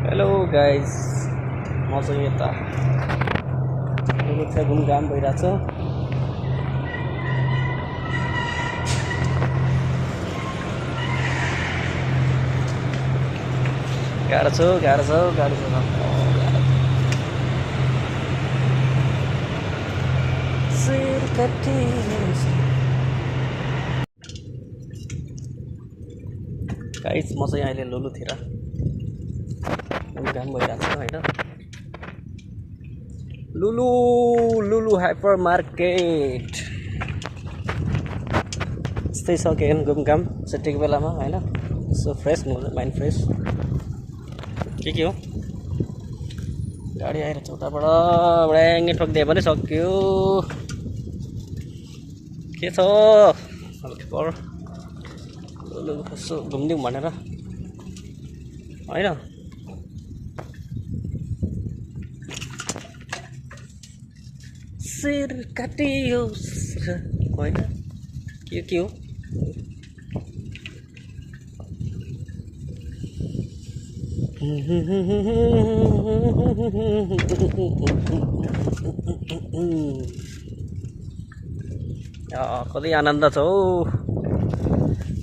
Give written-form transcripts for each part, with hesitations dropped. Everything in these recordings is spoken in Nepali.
हेलो गाइस, म चाहिँ यता घुमघाम भइरहेछ। गाह्रो छ। गाइस, म चाहिँ अहिले लुलुतिर घुमघाम भइरहेछ होइन। लुलु हाइपर मार्केट यस्तै छ के घुमघाम छुट्टीको बेलामा होइन। सो फ्रेस हुनु, माइन्ड फ्रेस। के हो गाडी आएर उताबाट ब्याङ्गे ठोकिदिए पनि सक्यो। के छ खबर? लुलु यसो घुमिदिउँ भनेर होइन। शिर काटियो होइन, के हो? कति आनन्द छ हौ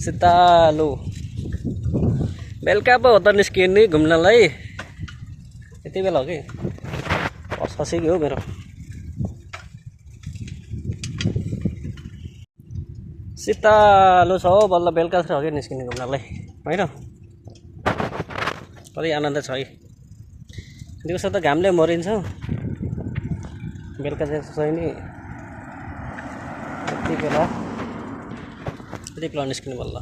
सितालु। बेलुका पो हो त निस्किने घुम्नलाई। यति बेला हो कि खसिक्यो हो मेरो। सितालु छ हौ, बल्ल बेलुका छ कि निस्किने घुम्नलाई होइन। कति आनन्द छ है। दिउँसो त घामले मरिन्छ, बेलुका चाहिँ छैन। यति बेला निस्किनु बल्ल।